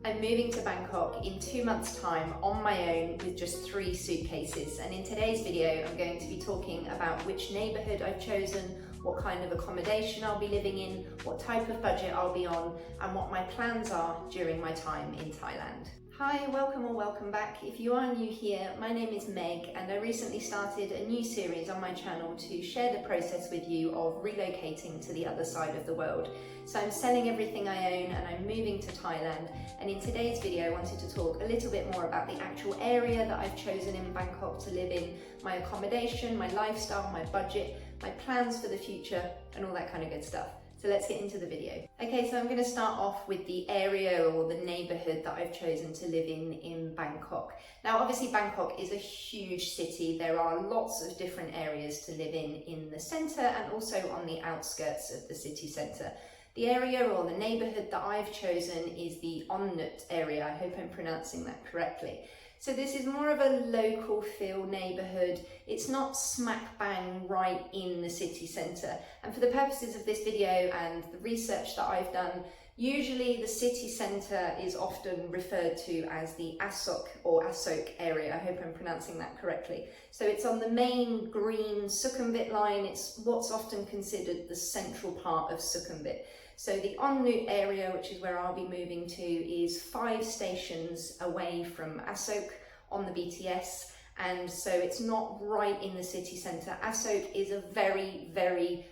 I'm moving to Bangkok in 2 months' time on my own with just 3 suitcases, and in today's video I'm going to be talking about which neighbourhood I've chosen, what kind of accommodation I'll be living in, what type of budget I'll be on, and what my plans are during my time in Thailand. Hi, welcome or welcome back. If you are new here, my name is Meg and I recently started a new series on my channel to share the process with you of relocating to the other side of the world. So I'm selling everything I own and I'm moving to Thailand, and in today's video I wanted to talk a little bit more about the actual area that I've chosen in Bangkok to live in, my accommodation, my lifestyle, my budget, my plans for the future and all that kind of good stuff. So let's get into the video. Okay, so I'm going to start off with the area or the neighbourhood that I've chosen to live in Bangkok. Now obviously Bangkok is a huge city. There are lots of different areas to live in the centre and also on the outskirts of the city centre. The area or the neighbourhood that I've chosen is the Onnut area. I hope I'm pronouncing that correctly. So this is more of a local feel neighbourhood. It's not smack bang right in the city centre. And for the purposes of this video and the research that I've done, usually the city centre is often referred to as the Asok area. I hope I'm pronouncing that correctly. So it's on the main green Sukhumvit line. It's what's often considered the central part of Sukhumvit. So the Onnut area, which is where I'll be moving to, is 5 stations away from Asok on the BTS, and so it's not right in the city centre. Asok is a very, very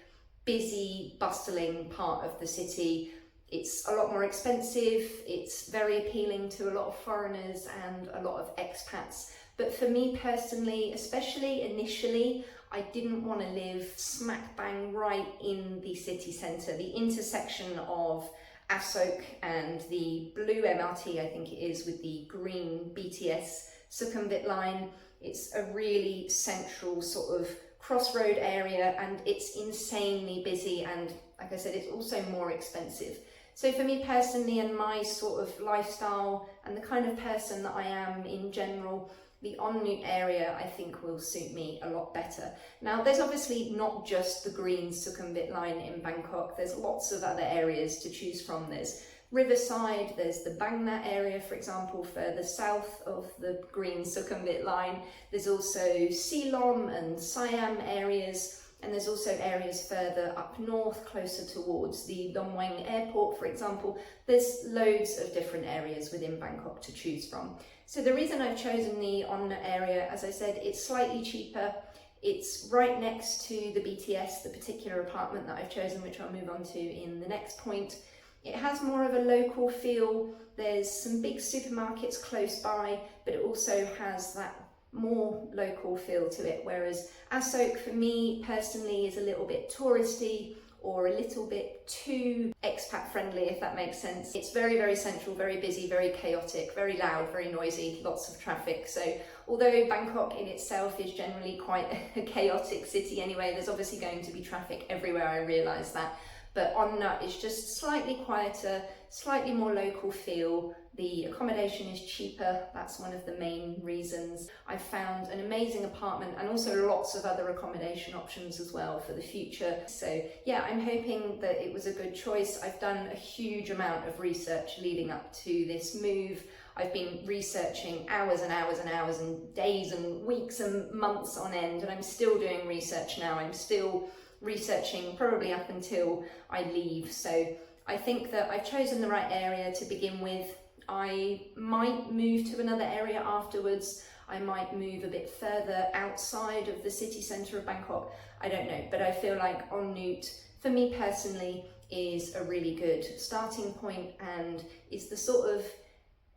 busy, bustling part of the city. It's a lot more expensive, it's very appealing to a lot of foreigners and a lot of expats. But for me personally, especially initially, I didn't want to live smack bang right in the city centre. The intersection of Asok and the blue MRT, I think it is, with the green BTS Sukhumvit line, it's a really central sort of crossroad area, and it's insanely busy, and like I said, it's also more expensive. So for me personally and my sort of lifestyle and the kind of person that I am in general, the Onnut area I think will suit me a lot better. Now there's obviously not just the green Sukhumvit line in Bangkok, there's lots of other areas to choose from. There's Riverside, there's the Bang Nhat area, for example, further south of the green Sukhumvit line. There's also Silom and Siam areas, and there's also areas further up north, closer towards the Don Mueang airport, for example. There's loads of different areas within Bangkok to choose from. So the reason I've chosen the Onnut area, as I said, it's slightly cheaper. It's right next to the BTS, the particular apartment that I've chosen, which I'll move on to in the next point. It has more of a local feel. There's some big supermarkets close by, but it also has that more local feel to it, whereas Asok for me personally is a little bit touristy or a little bit too expat friendly, if that makes sense. It's very, very central, very busy, very chaotic, very loud, very noisy, lots of traffic. So although Bangkok in itself is generally quite a chaotic city anyway, there's obviously going to be traffic everywhere, I realise that. But Onnut is just slightly quieter, slightly more local feel. The accommodation is cheaper, that's one of the main reasons. I found an amazing apartment and also lots of other accommodation options as well for the future. So yeah, I'm hoping that it was a good choice. I've done a huge amount of research leading up to this move. I've been researching hours and hours and hours and days and weeks and months on end, and I'm still doing research now. I'm still researching probably up until I leave. So I think that I've chosen the right area to begin with. I might move to another area afterwards. I might move a bit further outside of the city centre of Bangkok. I don't know, but I feel like Onnut, for me personally, is a really good starting point and is the sort of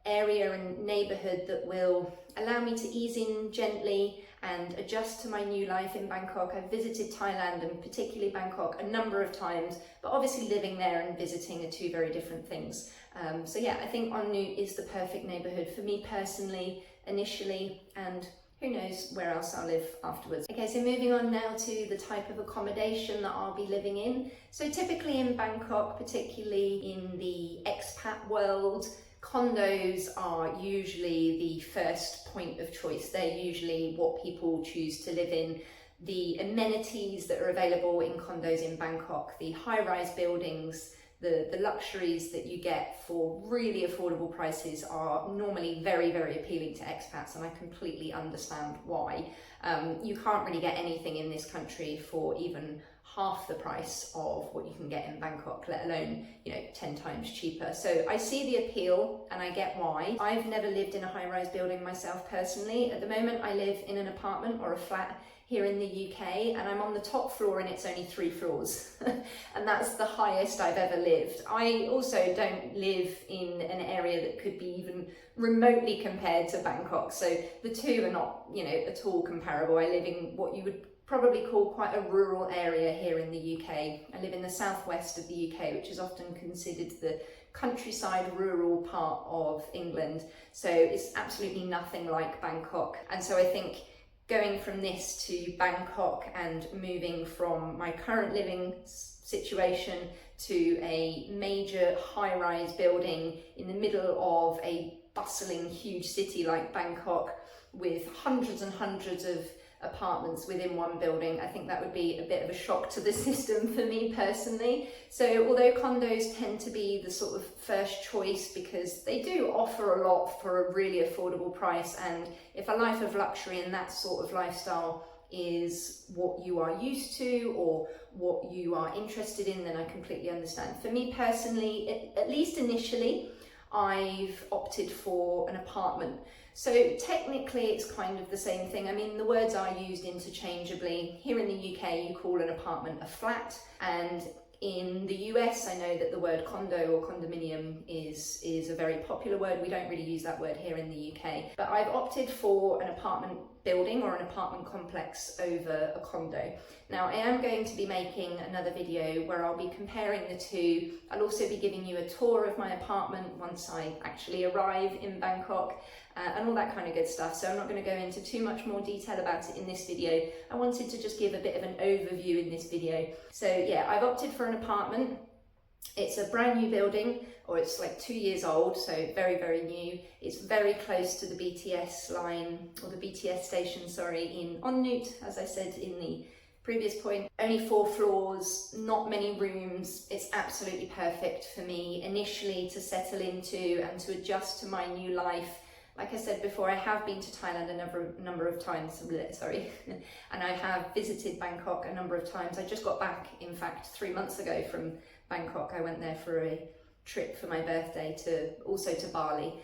area and neighbourhood that will allow me to ease in gently and adjust to my new life in Bangkok. I've visited Thailand and particularly Bangkok a number of times, but obviously living there and visiting are 2 very different things. So yeah, I think Onnut is the perfect neighbourhood for me personally, initially, and who knows where else I'll live afterwards. Okay, so moving on now to the type of accommodation that I'll be living in. So typically in Bangkok, particularly in the expat world, condos are usually the first point of choice. They're usually what people choose to live in. The amenities that are available in condos in Bangkok, the high-rise buildings, the luxuries that you get for really affordable prices are normally very, very appealing to expats, and I completely understand why. You can't really get anything in this country for even half the price of what you can get in Bangkok, let alone, 10 times cheaper. So I see the appeal and I get why. I've never lived in a high-rise building myself personally. At the moment I live in an apartment or a flat here in the UK, and I'm on the top floor and it's only 3 floors and that's the highest I've ever lived. I also don't live in an area that could be even remotely compared to Bangkok, so the two are not at all comparable. I live in what you would probably call quite a rural area here in the UK. I live in the southwest of the UK, which is often considered the countryside rural part of England, so it's absolutely nothing like Bangkok. And so I think going from this to Bangkok and moving from my current living situation to a major high-rise building in the middle of a bustling huge city like Bangkok with hundreds and hundreds of apartments within one building, I think that would be a bit of a shock to the system for me personally. So although condos tend to be the sort of first choice because they do offer a lot for a really affordable price, and if a life of luxury and that sort of lifestyle is what you are used to or what you are interested in, then I completely understand. For me personally, at least initially, I've opted for an apartment. So technically it's kind of the same thing. I mean, the words are used interchangeably. Here in the UK, you call an apartment a flat, and in the US, I know that the word condo or condominium is a very popular word. We don't really use that word here in the UK, but I've opted for an apartment building or an apartment complex over a condo. Now, I am going to be making another video where I'll be comparing the two. I'll also be giving you a tour of my apartment once I actually arrive in Bangkok, and all that kind of good stuff. So I'm not going to go into too much more detail about it in this video. I wanted to just give a bit of an overview in this video. So yeah, I've opted for an apartment. It's a brand new building, or it's like 2 years old, so very, very new. It's very close to the BTS line, or the BTS station, sorry, in En Route, as I said in the previous point. Only 4 floors, not many rooms. It's absolutely perfect for me initially to settle into and to adjust to my new life. Like I said before, I have been to Thailand a number of times, and I have visited Bangkok a number of times. I just got back, in fact, 3 months ago from Bangkok. I went there for a trip for my birthday to Bali.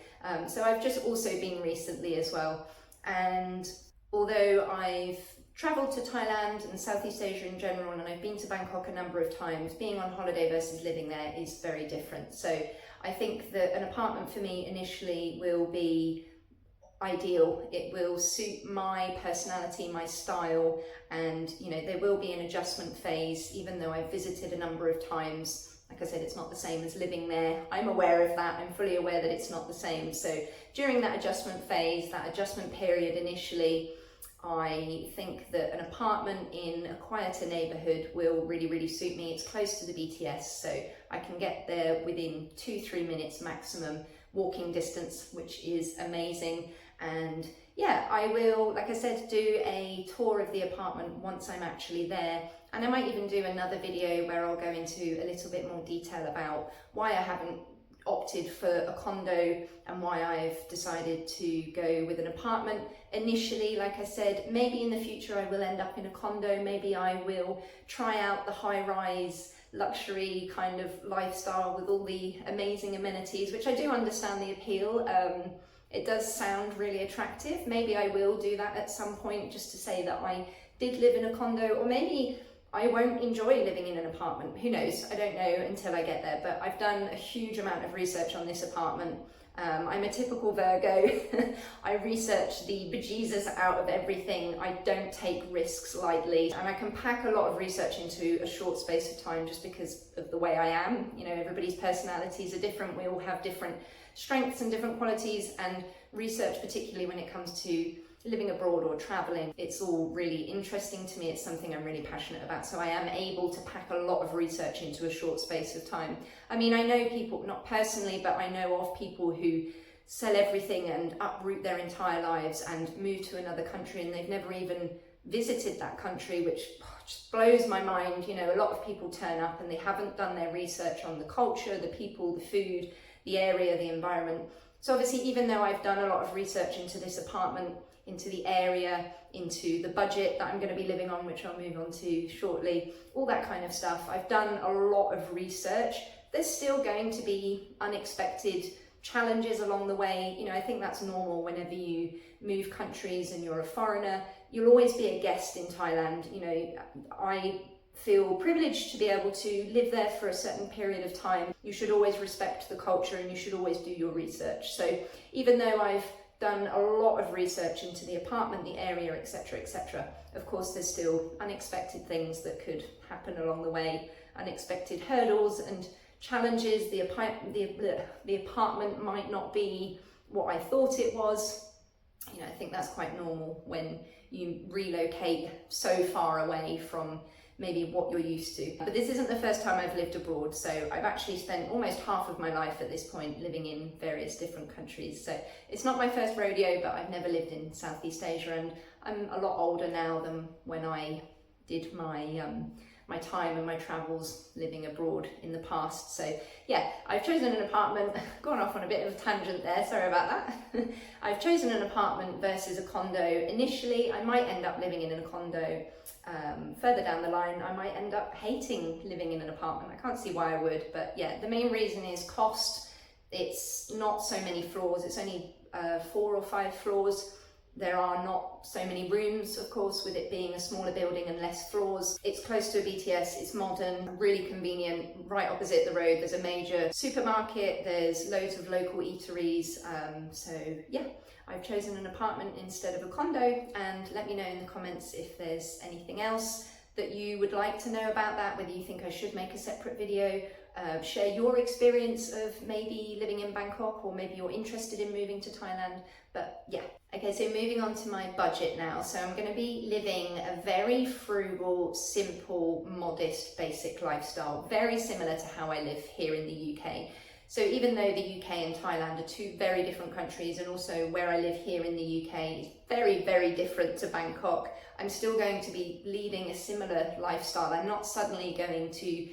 So I've just also been recently as well. And although I've travelled to Thailand and Southeast Asia in general, and I've been to Bangkok a number of times, being on holiday versus living there is very different. So I think that an apartment for me initially will be ideal. It will suit my personality, my style, and there will be an adjustment phase. Even though I've visited a number of times, like I said, it's not the same as living there. I'm aware of that. I'm fully aware that it's not the same. So during that adjustment phase, that adjustment period initially, I think that an apartment in a quieter neighbourhood will really, really suit me. It's close to the BTS, so I can get there within 2-3 minutes maximum walking distance, which is amazing. And yeah, I will, like I said, do a tour of the apartment once I'm actually there. And I might even do another video where I'll go into a little bit more detail about why I haven't opted for a condo and why I've decided to go with an apartment initially. Like I said, maybe in the future I will end up in a condo. Maybe I will try out the high-rise luxury kind of lifestyle with all the amazing amenities, which I do understand the appeal. It does sound really attractive. Maybe I will do that at some point, just to say that I did live in a condo, or maybe I won't enjoy living in an apartment. Who knows? I don't know until I get there, but I've done a huge amount of research on this apartment. I'm a typical Virgo. I research the bejesus out of everything. I don't take risks lightly, and I can pack a lot of research into a short space of time just because of the way I am. Everybody's personalities are different. We all have different strengths and different qualities, and research, particularly when it comes to living abroad or traveling, it's all really interesting to me. It's something I'm really passionate about, so I am able to pack a lot of research into a short space of time. I mean, I know people, not personally, but I know of people who sell everything and uproot their entire lives and move to another country, and they've never even visited that country, which just blows my mind. You know, a lot of people turn up and they haven't done their research on the culture, the people, the food, the area, the environment. So obviously, even though I've done a lot of research into this apartment, into the area, into the budget that I'm going to be living on, which I'll move on to shortly, all that kind of stuff, I've done a lot of research. There's still going to be unexpected challenges along the way. You know, I think that's normal whenever you move countries and you're a foreigner. You'll always be a guest in Thailand. You know, I feel privileged to be able to live there for a certain period of time. You should always respect the culture and you should always do your research. So even though I've done a lot of research into the apartment, the area, etc., etc., of course there's still unexpected things that could happen along the way, unexpected hurdles and challenges. The apartment might not be what I thought it was. You know, I think that's quite normal when you relocate so far away from maybe what you're used to. But this isn't the first time I've lived abroad, so I've actually spent almost half of my life at this point living in various different countries. So it's not my first rodeo, but I've never lived in Southeast Asia, and I'm a lot older now than when I did my my time and my travels living abroad in the past. So yeah, I've chosen an apartment, gone off on a bit of a tangent there, sorry about that. I've chosen an apartment versus a condo. Initially, I might end up living in a condo. Further down the line, I might end up hating living in an apartment. I can't see why I would, but yeah, the main reason is cost. It's not so many floors, it's only 4 or 5 floors. There are not so many rooms, of course, with it being a smaller building and less floors. It's close to a BTS, it's modern, really convenient. Right opposite the road, there's a major supermarket, there's loads of local eateries. So yeah, I've chosen an apartment instead of a condo, and let me know in the comments if there's anything else that you would like to know about that, whether you think I should make a separate video. Share your experience of maybe living in Bangkok, or maybe you're interested in moving to Thailand. But yeah, okay, so moving on to my budget now. So I'm going to be living a very frugal, simple, modest, basic lifestyle, very similar to how I live here in the UK. So even though the UK and Thailand are two very different countries, and also where I live here in the UK is very, very different to Bangkok, I'm still going to be leading a similar lifestyle. I'm not suddenly going to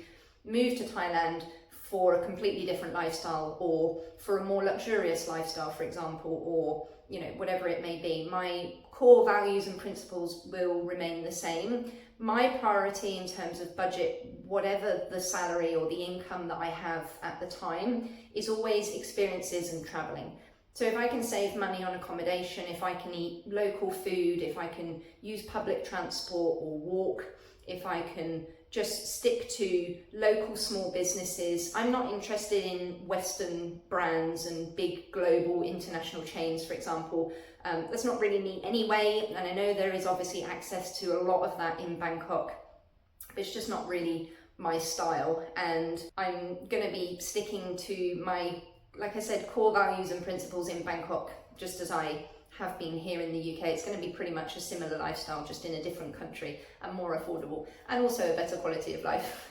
move to Thailand for a completely different lifestyle, or for a more luxurious lifestyle, for example, or you know, whatever it may be. My core values and principles will remain the same. My priority in terms of budget, whatever the salary or the income that I have at the time, is always experiences and traveling. So if I can save money on accommodation, if I can eat local food, if I can use public transport or walk, if I can just stick to local small businesses. I'm not interested in Western brands and big global international chains, for example. That's not really me anyway, and I know there is obviously access to a lot of that in Bangkok, but it's just not really my style. And I'm going to be sticking to my, like I said, core values and principles in Bangkok, just as I have been here in the UK. It's going to be pretty much a similar lifestyle, just in a different country and more affordable, and also a better quality of life.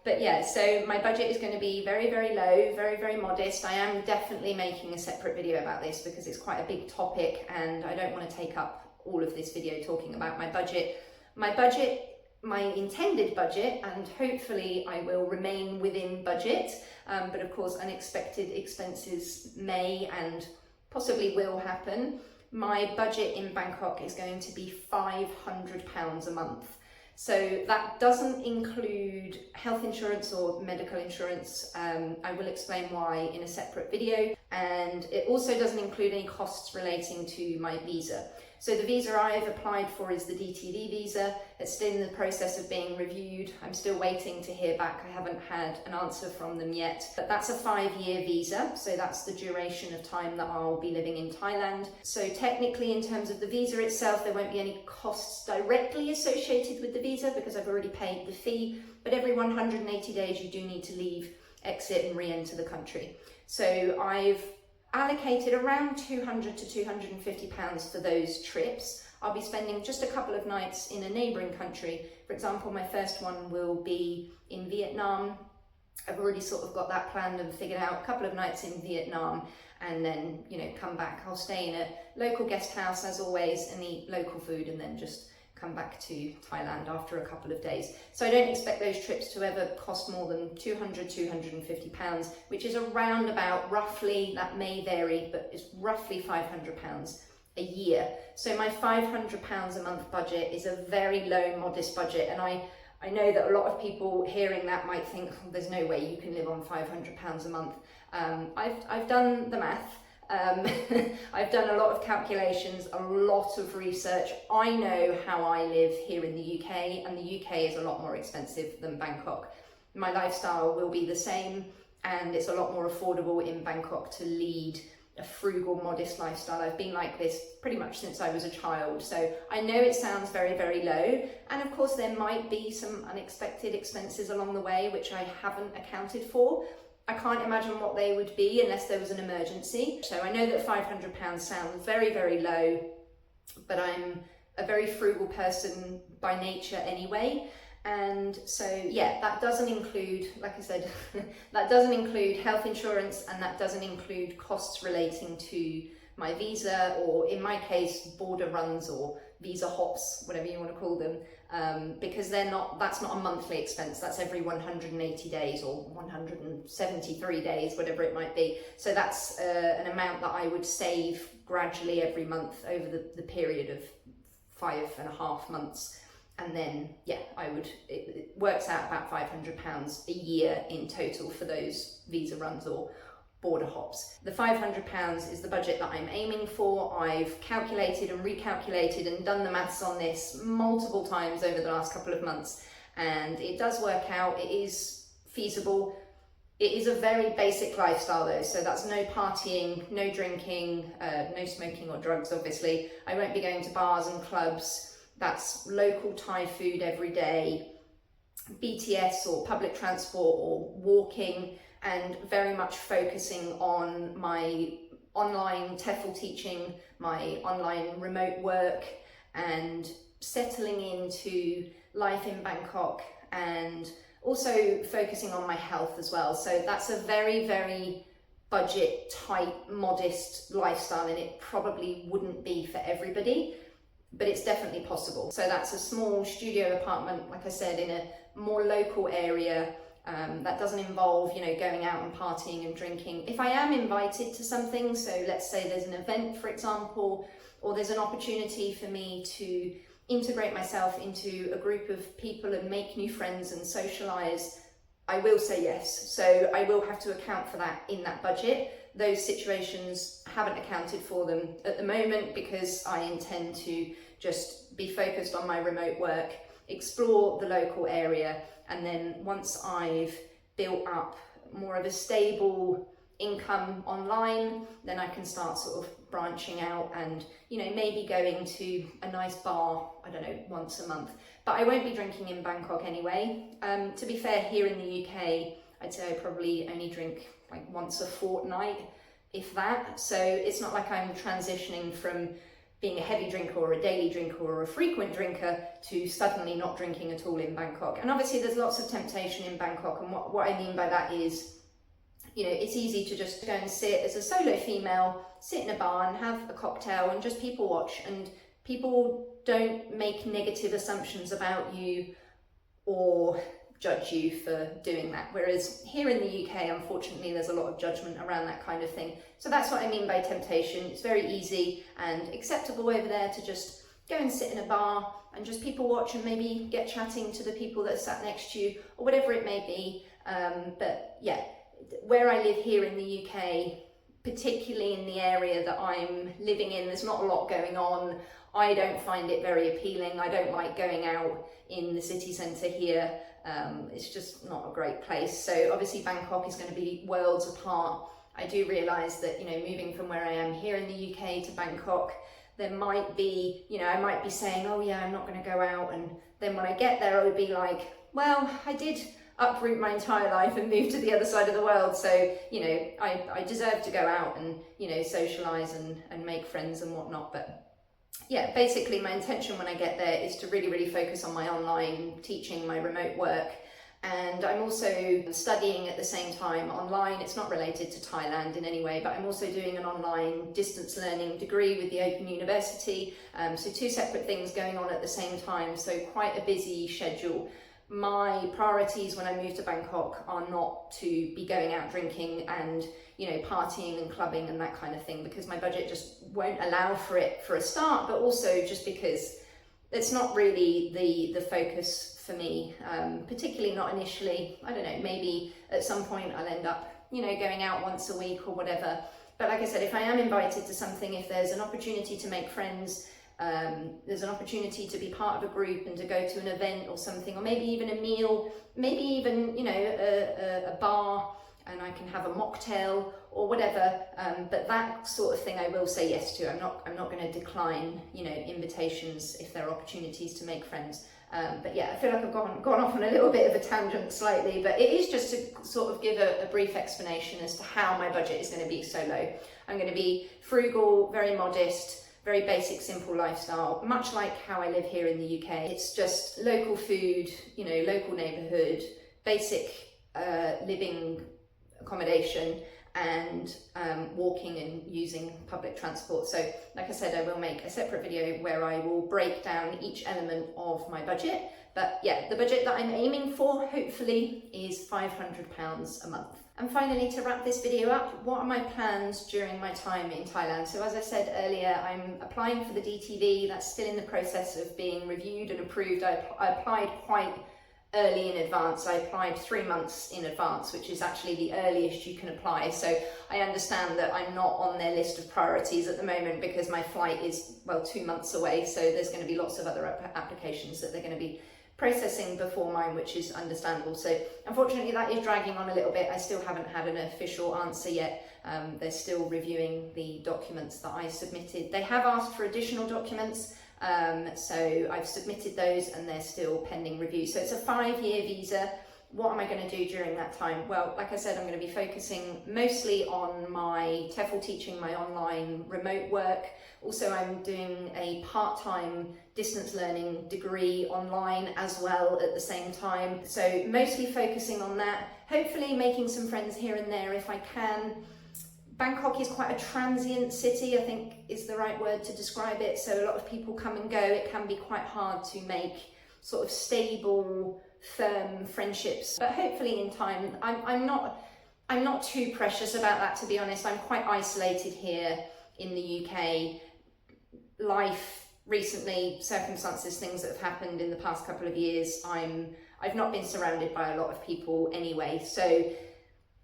But yeah, so my budget is going to be very, very low, very, very modest. I am definitely making a separate video about this because it's quite a big topic, and I don't want to take up all of this video talking about my budget. My intended budget, and hopefully I will remain within budget, but of course unexpected expenses may and possibly will happen. My budget in Bangkok is going to be £500 a month. So that doesn't include health insurance or medical insurance. I will explain why in a separate video. And it also doesn't include any costs relating to my visa. So the visa I've applied for is the DTD visa. It's still in the process of being reviewed. I'm still waiting to hear back. I haven't had an answer from them yet, but that's a 5-year visa. So that's the duration of time that I'll be living in Thailand. So technically, in terms of the visa itself, there won't be any costs directly associated with the visa because I've already paid the fee, but every 180 days you do need to leave, exit and re-enter the country. So I've allocated around £200 to £250 for those trips. I'll be spending just a couple of nights in a neighbouring country. For example, my first one will be in Vietnam. I've already sort of got that planned and figured out, a couple of nights in Vietnam. and then, you know, come back. I'll stay in a local guest house as always and eat local food, and then just come back to Thailand after a couple of days. So I don't expect those trips to ever cost more than £250, which is around about, roughly, that may vary, but it's roughly £500 a year. So my £500 a month budget is a very low, modest budget, and I know that a lot of people hearing that might think, oh, there's no way you can live on £500 a month. I've done the math. I've done a lot of calculations, a lot of research. I know how I live here in the UK, and the UK is a lot more expensive than Bangkok. My lifestyle will be the same, and it's a lot more affordable in Bangkok to lead a frugal, modest lifestyle. I've been like this pretty much since I was a child, so I know it sounds very, very low, and of course there might be some unexpected expenses along the way which I haven't accounted for. I can't imagine what they would be unless there was an emergency. So I know that £500 sounds very, very low, but I'm a very frugal person by nature anyway. And so, yeah, that doesn't include, like I said, that doesn't include health insurance, and that doesn't include costs relating to my visa, or in my case, border runs or visa hops, whatever you want to call them, because that's not a monthly expense, that's every 180 days or 173 days, whatever it might be. So that's an amount that I would save gradually every month over the period of 5.5 months. And then, yeah, it works out about £500 a year in total for those visa runs or border hops. The £500 is the budget that I'm aiming for. I've calculated and recalculated and done the maths on this multiple times over the last couple of months, and it does work out. It is feasible. It is a very basic lifestyle though, so that's no partying, no drinking, no smoking or drugs obviously. I won't be going to bars and clubs. That's local Thai food every day, BTS or public transport or walking, and very much focusing on my online TEFL teaching, my online remote work, and settling into life in Bangkok, and also focusing on my health as well. So that's a very, very budget, tight, modest lifestyle, and it probably wouldn't be for everybody, but it's definitely possible. So that's a small studio apartment, like I said, in a more local area. That doesn't involve, you know, going out and partying and drinking. If I am invited to something, so let's say there's an event, for example, or there's an opportunity for me to integrate myself into a group of people and make new friends and socialise, I will say yes. So I will have to account for that in that budget. Those situations, haven't accounted for them at the moment because I intend to just be focused on my remote work, explore the local area, and then once I've built up more of a stable income online, then I can start sort of branching out and, you know, maybe going to a nice bar, I don't know, once a month. But I won't be drinking in Bangkok anyway. To be fair, here in the UK, I'd say I probably only drink like once a fortnight, if that. So it's not like I'm transitioning from being a heavy drinker or a daily drinker or a frequent drinker to suddenly not drinking at all in Bangkok. And obviously there's lots of temptation in Bangkok, and what I mean by that is, you know, it's easy to just go and sit as a solo female, sit in a bar and have a cocktail and just people watch, and people don't make negative assumptions about you or judge you for doing that. Whereas here in the UK, unfortunately, there's a lot of judgment around that kind of thing. So that's what I mean by temptation. It's very easy and acceptable over there to just go and sit in a bar and just people watch and maybe get chatting to the people that are sat next to you or whatever it may be. But yeah, where I live here in the UK, particularly in the area that I'm living in, there's not a lot going on. I don't find it very appealing. I don't like going out in the city centre here. It's just not a great place. So obviously Bangkok is going to be worlds apart. I do realise that, you know, moving from where I am here in the UK to Bangkok, there might be, you know, I might be saying, oh yeah, I'm not going to go out. And then when I get there, I would be like, well, I did uproot my entire life and move to the other side of the world. So, you know, I deserve to go out and, you know, socialise and make friends and whatnot. But yeah, basically my intention when I get there is to really, really focus on my online teaching, my remote work, And I'm also studying at the same time online. It's not related to Thailand in any way, but I'm also doing an online distance learning degree with the Open University. So two separate things going on at the same time, so quite a busy schedule. My priorities when I move to Bangkok are not to be going out drinking and, you know, partying and clubbing and that kind of thing, because my budget just won't allow for it for a start, but also just because it's not really the focus for me, particularly not initially. I don't know, maybe at some point I'll end up, you know, going out once a week or whatever. But like I said, if I am invited to something, if there's an opportunity to make friends, there's an opportunity to be part of a group and to go to an event or something, or maybe even a meal, maybe even, you know, a bar, and I can have a mocktail or whatever, but that sort of thing I will say yes to. I'm not going to decline, you know, invitations if there are opportunities to make friends. But yeah, I feel like I've gone off on a little bit of a tangent slightly, but it is just to sort of give a brief explanation as to how my budget is going to be so low. I'm going to be frugal, very modest, very basic, simple lifestyle, much like how I live here in the UK. It's just local food, you know, local neighbourhood, basic living accommodation, and walking and using public transport. So like I said, I will make a separate video where I will break down each element of my budget. But yeah, the budget that I'm aiming for, hopefully, is £500 a month. And finally, to wrap this video up, what are my plans during my time in Thailand? So as I said earlier, I'm applying for the DTV. That's still in the process of being reviewed and approved. I applied quite early in advance. I applied 3 months in advance, which is actually the earliest you can apply. So I understand that I'm not on their list of priorities at the moment because my flight is, well, 2 months away. So there's going to be lots of other applications that they're going to be processing before mine, which is understandable. So unfortunately that is dragging on a little bit. I still haven't had an official answer yet. They're still reviewing the documents that I submitted. They have asked for additional documents. So I've submitted those and they're still pending review. So it's a 5-year visa. What am I going to do during that time? Well, like I said, I'm going to be focusing mostly on my TEFL teaching, my online remote work. Also, I'm doing a part-time distance learning degree online as well at the same time. So mostly focusing on that, hopefully making some friends here and there if I can. Bangkok is quite a transient city, I think is the right word to describe it. So a lot of people come and go. It can be quite hard to make sort of stable, firm friendships. But hopefully in time, I'm not too precious about that, to be honest. I'm quite isolated here in the UK. Life recently, circumstances, things that have happened in the past couple of years, I've not been surrounded by a lot of people anyway. So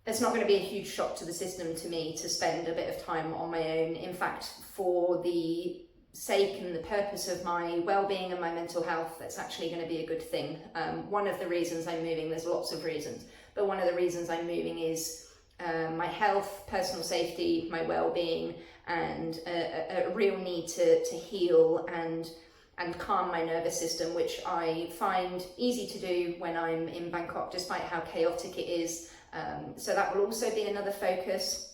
it's not going to be a huge shock to the system to me to spend a bit of time on my own. In fact, for the sake and the purpose of my well-being and my mental health, that's actually going to be a good thing. One of the reasons I'm moving, there's lots of reasons, but one of the reasons I'm moving is my health, personal safety, my well-being, and a real need to heal and calm my nervous system, which I find easy to do when I'm in Bangkok, despite how chaotic it is. So that will also be another focus.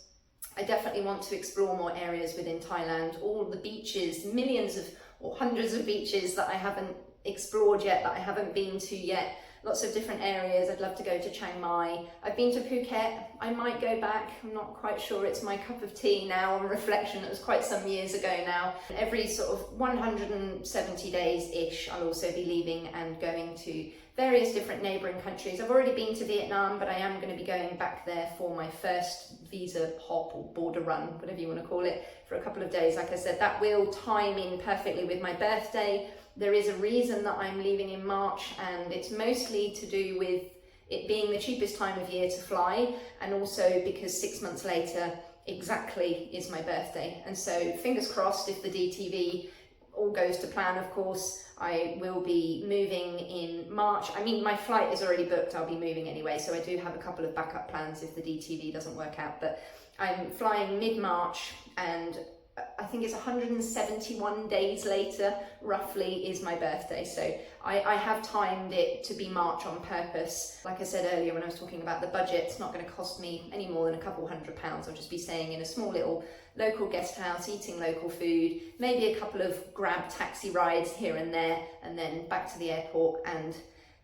I definitely want to explore more areas within Thailand, all the beaches, millions of or hundreds of beaches that I haven't explored yet, that I haven't been to yet. Lots of different areas. I'd love to go to Chiang Mai. I've been to Phuket. I might go back. I'm not quite sure. It's my cup of tea now on reflection. It was quite some years ago now. Every sort of 170 days-ish, I'll also be leaving and going to various different neighbouring countries. I've already been to Vietnam, but I am going to be going back there for my first visa hop or border run, whatever you want to call it, for a couple of days. Like I said, that will time in perfectly with my birthday. There is a reason that I'm leaving in March, and it's mostly to do with it being the cheapest time of year to fly, and also because 6 months later exactly is my birthday. And so fingers crossed, if the DTV all goes to plan, of course, I will be moving in March. I mean, my flight is already booked. I'll be moving anyway, so I do have a couple of backup plans if the DTV doesn't work out. But I'm flying mid-March, and I think it's 171 days later, roughly, is my birthday. So I have timed it to be March on purpose. Like I said earlier when I was talking about the budget, it's not going to cost me any more than a couple £100. I'll just be staying in a small little local guest house, eating local food, maybe a couple of grab taxi rides here and there, and then back to the airport and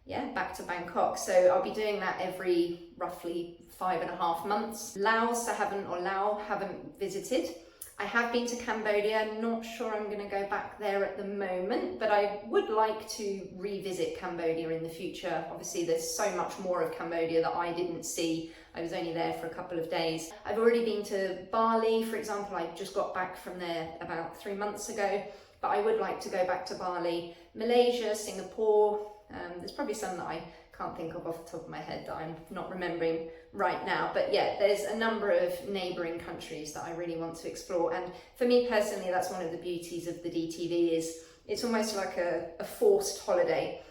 back to Bangkok. So I'll be doing that every roughly 5.5 months. Laos I haven't visited. I have been to Cambodia, not sure I'm going to go back there at the moment, but I would like to revisit Cambodia in the future. Obviously there's so much more of Cambodia that I didn't see. I was only there for a couple of days. I've already been to Bali, for example. I just got back from there about 3 months ago, but I would like to go back to Bali. Malaysia, Singapore, there's probably some that I can't think of off the top of my head that I'm not remembering right now, but yeah, there's a number of neighbouring countries that I really want to explore. And for me personally, that's one of the beauties of the DTV, is it's almost like a forced holiday.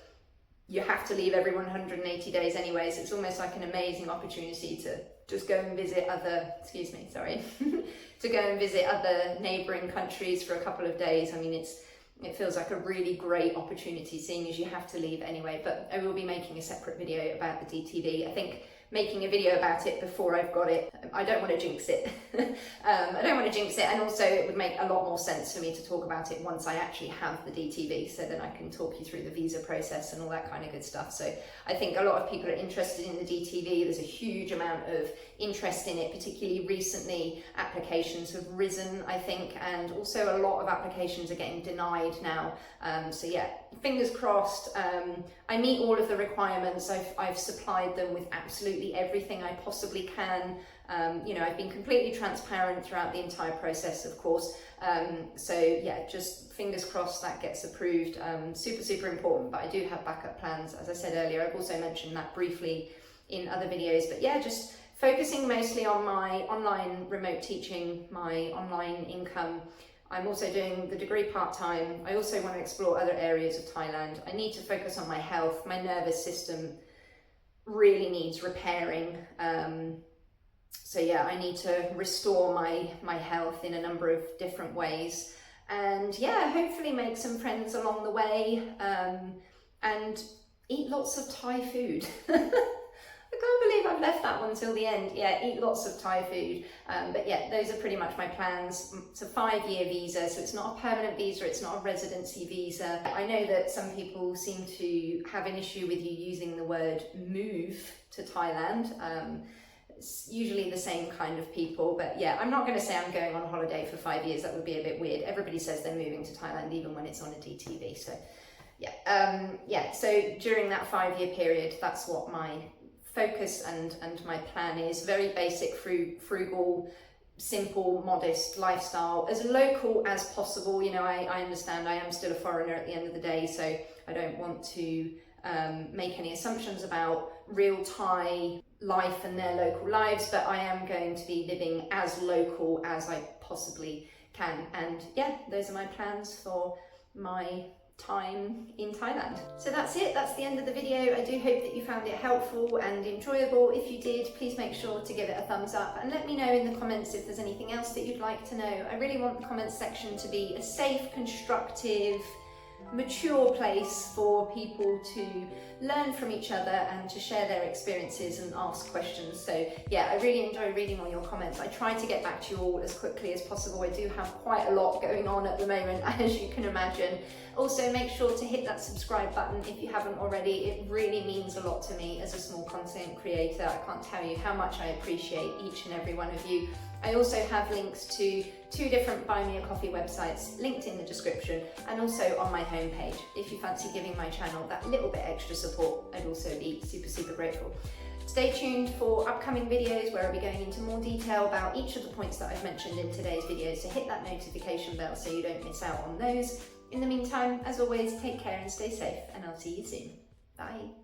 You have to leave every 180 days anyways. It's almost like an amazing opportunity to just go and visit other, to go and visit other neighbouring countries for a couple of days. I mean, it feels like a really great opportunity, seeing as you have to leave anyway. But I will be making a separate video about the DTV. I think making a video about it before I've got it, I don't want to jinx it. I don't want to jinx it, and also it would make a lot more sense for me to talk about it once I actually have the DTV, so then I can talk you through the visa process and all that kind of good stuff. So I think a lot of people are interested in the DTV. There's a huge amount of interest in it, particularly recently. Applications have risen, I think, and also a lot of applications are getting denied now. So yeah, fingers crossed. I meet all of the requirements. I've supplied them with absolutely everything I possibly can. I've been completely transparent throughout the entire process, of course. So yeah, just fingers crossed that gets approved. Super important, but I do have backup plans. As I said earlier, I've also mentioned that briefly in other videos, but yeah, just focusing mostly on my online remote teaching, my online income. I'm also doing the degree part-time. I also want to explore other areas of Thailand. I need to focus on my health. My nervous system really needs repairing. So yeah, I need to restore my health in a number of different ways. And yeah, hopefully make some friends along the way, and eat lots of Thai food. I can't believe I've left that one till the end. Yeah, eat lots of Thai food. But yeah, those are pretty much my plans. It's a 5-year visa, so it's not a permanent visa, it's not a residency visa. I know that some people seem to have an issue with you using the word move to Thailand. It's usually the same kind of people, but yeah, I'm not going to say I'm going on holiday for 5 years. That would be a bit weird. Everybody says they're moving to Thailand even when it's on a DTV. So yeah, so during that 5-year period, that's what my focus and my plan is. Very basic, frugal, simple, modest lifestyle, as local as possible. You know, I understand I am still a foreigner at the end of the day, so I don't want to make any assumptions about real Thai life and their local lives, but I am going to be living as local as I possibly can. And yeah, those are my plans for my time in Thailand. So that's it, that's the end of the video. I do hope that you found it helpful and enjoyable. If you did, please make sure to give it a thumbs up and let me know in the comments if there's anything else that you'd like to know. I really want the comments section to be a safe, constructive, mature place for people to learn from each other and to share their experiences and ask questions. So yeah, I really enjoy reading all your comments. I try to get back to you all as quickly as possible. I do have quite a lot going on at the moment, as you can imagine. Also, make sure to hit that subscribe button if you haven't already. It really means a lot to me as a small content creator. I can't tell you how much I appreciate each and every one of you. I also have links to 2 different Buy Me a Coffee websites linked in the description, and also on my homepage. If you fancy giving my channel that little bit extra support, I'd also be super grateful. Stay tuned for upcoming videos where I'll be going into more detail about each of the points that I've mentioned in today's video, so hit that notification bell so you don't miss out on those. In the meantime, as always, take care and stay safe, and I'll see you soon. Bye.